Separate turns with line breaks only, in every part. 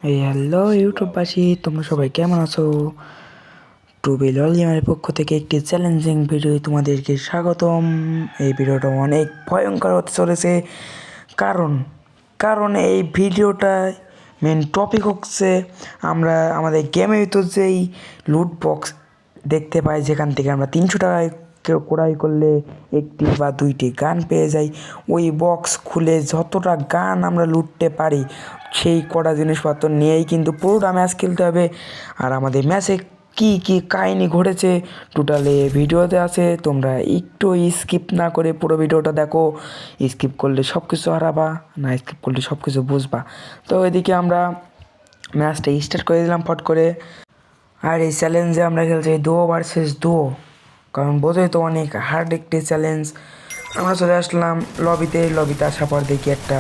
এই হ্যালো ইউটিউববাসী, তোমরা সবাই কেমন আছো? টুবি লল গেমারের পক্ষ থেকে একটি চ্যালেঞ্জিং ভিডিও তোমাদেরকে স্বাগতম। এই ভিডিওটা অনেক ভয়ঙ্কর হতে চলেছে, কারণ কারণ এই ভিডিওটা মেন টপিক হচ্ছে আমরা আমাদের গেমের ভিতর যেই লুট বক্স দেখতে পাই, যেখান থেকে আমরা 300 টাকায় ক্রয় করলে একটি বা দুইটি গান পেয়ে যাই। ওই বক্স খুলে যতটা গান আমরা লুটতে পারি সেই কটা জিনিসপত্র নিয়েই কিন্তু পুরোটা ম্যাচ খেলতে হবে। আর আমাদের ম্যাচে কি কি কাহিনী ঘটেছে টোটালে ভিডিওতে আছে, তোমরা একটু স্কিপ না করে পুরো ভিডিওটা দেখো। স্কিপ করলে সব কিছু হারাবা, না স্কিপ করলে সব কিছু বুঝবা। তো এদিকে আমরা ম্যাচটা স্টার্ট করে দিলাম ফট করে। আর এই চ্যালেঞ্জে আমরা খেলছি দুও ভার্সেস দুও, কারণ বোঝোই তো অনেক হার্ড একটি চ্যালেঞ্জ। আমরা চলে আসলাম লবিতে আসার পর দেখি একটা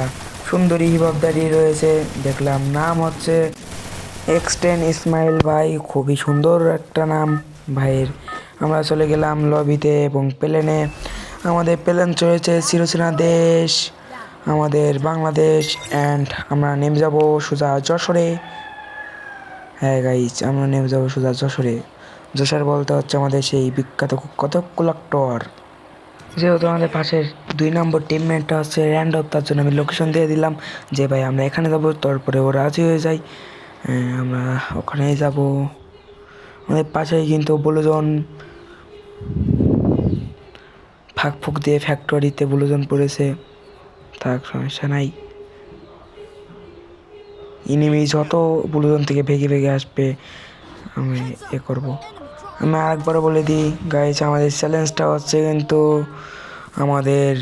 সুন্দরী হিপ দাঁড়িয়ে রয়েছে, দেখলাম নাম হচ্ছে এক্সটেন ইসমাইল ভাই, খুবই সুন্দর একটা নাম ভাইয়ের। আমরা চলে গেলাম লবিতে এবং প্লেনে আমাদের প্লেন চলেছে চিরচেনা দেশ আমাদের বাংলাদেশ, অ্যান্ড আমরা নেমে যাব সোজা যশোরে। হ্যাঁ গাইজ, আমরা নেমে যাবো সোজা যশোরে। যশোর বলতে হচ্ছে আমাদের সেই বিখ্যাত কতকগুলো টর। যেহেতু আমাদের পাশের 2 নম্বর টিমমেটটা হচ্ছে র্যান্ডম, তার জন্য আমি লোকেশন দিয়ে দিলাম যে ভাই আমরা এখানে যাবো। তারপরে ও রাজি হয়ে যায়, আমরা ওখানেই যাব। আমাদের পাশেই কিন্তু ব্লুজন ফাঁক ফুক দিয়ে ফ্যাক্টরিতে ব্লুজন পড়েছে, থাক সমস্যা নাই। ইনিমি যত ব্লুজন থেকে ভেগে ভেগে আসবে আমি করবো। আমি আরেকবারও বলে দিই গাইজ, আমাদের চ্যালেঞ্জটা হচ্ছে কিন্তু আমাদের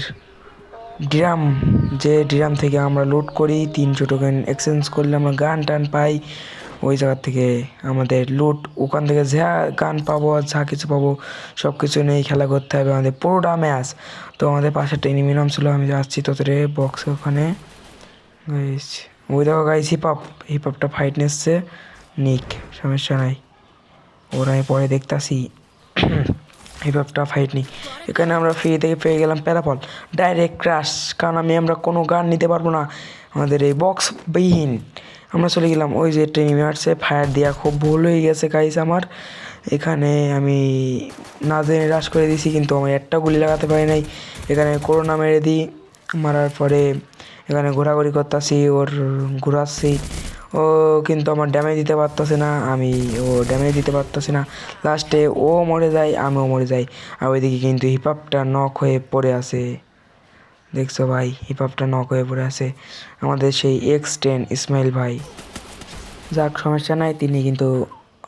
ড্রাম থেকে আমরা লুট করি, 300 টোকেন এক্সচেঞ্জ করলে আমরা গান টান পাই। ওই জায়গার থেকে আমাদের লুট, ওখান থেকে যা গান পাবো আর যা কিছু পাবো সব কিছু নিয়েই খেলা করতে হবে আমাদের পুরোটা ম্যাচ। তো আমাদের পাশে একটা এনিমি নাম ছিল, আমি যাচ্ছি তোদের বক্সে ওখানে। গাইস ওই দেখো গাইস, হিপহপটা ফাইট নিচ্ছে নিক, সমস্যা নাই, ওরা আমি পরে দেখতাছি। হিপহপটা ফাইট নিক, এখানে আমরা ফ্রি থেকে পেয়ে গেলাম প্যারাপল ডাইরেক্ট ক্রাশ, কারণ আমরা কোনো গান নিতে পারবো না আমাদের এই বক্স বিহীন। আমরা চলে গেলাম, ওই যে ট্রেনিং আসছে, ফায়ার দেওয়া খুব ভুল হয়ে গেছে গাইস আমার। এখানে আমি না জেনে রাশ করে দিয়েছি, কিন্তু আমি একটা গুলি লাগাতে পারি নাই। এখানে করোনা মেরে দিই, মারার পরে এখানে ঘোরাঘুরি করতেছি, ওর ঘোরাচ্ছি, ও কিন্তু আমার ড্যামেজ দিতে পারতেছে না, ও ড্যামেজ দিতে পারতেছে না। লাস্টে ও মরে যায়, আমিও মরে যাই। আর ওইদিকে কিন্তু হিপহপটা নক হয়ে পড়ে আছে, দেখছো ভাই, হিপহপটা নক হয়ে পড়ে আছে আমাদের সেই এক্সটেন ইসমাইল ভাই। যাক সমস্যা নাই, তিনি কিন্তু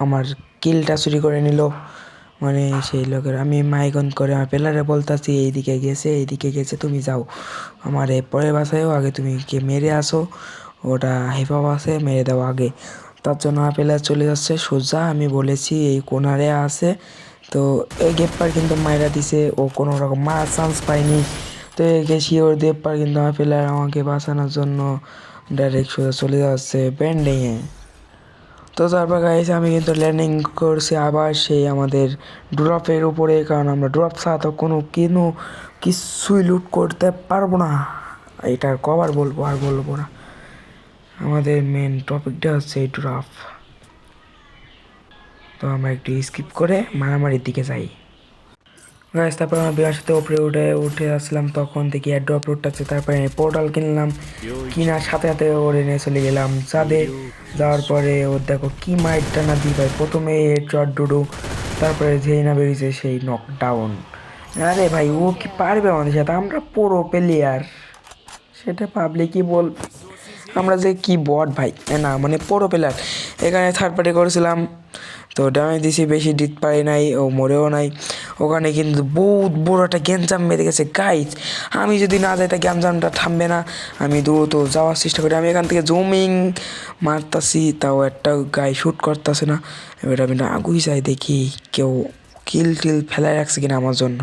আমার কিলটা চুরি করে নিল। মানে সেই লোকের আমি মাইগন করে আমার প্লেয়ারে বলতেছি এইদিকে গেছে, তুমি যাও আমার পরে বাসায়ও, আগে তুমি কে মেরে আসো, ওটা হিপহপ আছে, মেরে দাও আগে। তার জন্য আমার প্লেয়ার চলে যাচ্ছে সোজা, আমি বলেছি এই কোনারে আছে। তো এই গেপ্পার কিন্তু মাইরা দিছে, ও কোনো রকম মারার চান্স পায়নি। তো গেছি ওর দেবপার, কিন্তু আমার প্লেয়ার আমাকে বাঁচানোর জন্য ডাইরেক্ট সোজা চলে যাচ্ছে ব্যান্ডিংয়ে। তো তারপর গাইছে আমি কিন্তু ল্যান্ডিং করছি আবার সেই আমাদের ড্রপের উপরে, কারণ আমরা ড্রপ ছাড়া তো কিছুই লুট করতে পারবো না। এটার কবার বলবো, আর বলবো না। আমাদের মেন টপিকটা হচ্ছে এই ড্রপ। তো আমরা একটু স্কিপ করে মারামারির দিকে যাই গাইস। তারপর আমার বিয়ার সাথে উপরে উঠে আসলাম, তখন দেখি ড্রপ রুটটাচ্ছে। তারপরে পোর্টাল কিনলাম, কিনার সাথে সাথে ওরে নিয়ে চলে গেলাম চাঁদে। যাওয়ার পরে ওর দেখো কি মাইটটা না দিই ভাই, প্রথমে চট ডুডু, তারপরে যেই না বেরিয়েছে সেই নকডাউন। আরে ভাই ও কি পারবে আমাদের সাথে, আমরা পুরো প্লেয়ার, সেটা পাবলিকই বল, আমরা যে কি বট ভাই, না মানে পুরো প্লেয়ার। এখানে থার্ড পার্টি করেছিলাম, তো ড্যামেজ দিছি, বেশি দিতে পারি নাই, ও মরেও নাই। ওখানে কিন্তু বহুত বড় একটা গ্যাঞ্জাম বেঁধে গেছে গাইজ, আমি যদি না যাই তা গ্যাঞ্জামটা থামবে না। আমি দ্রুত যাওয়ার চেষ্টা করি, আমি এখান থেকে জুমিং মারতাছি, তাও একটা গায়ে শ্যুট করতেছে না। এবার আমি না আগুই যাই, দেখি কেউ কিল টিল ফেলায় রাখছে কিনা আমার জন্য।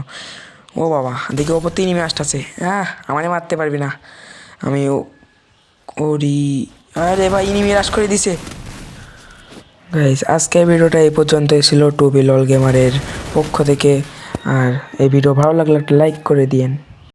ও বাবা, দেখি ওপর তিন ইমে আসতেছে, হ্যাঁ আমারে মারতে পারবি না। আমি ওরি, আরে ভাই ইনিমি রাশ করে দিছে। গাইস আজকের ভিডিওটা এই পর্যন্তই ছিল টুবি লল গেমারের পক্ষ থেকে। আর এই ভিডিও ভালো লাগলে একটা লাইক করে দিয়েন।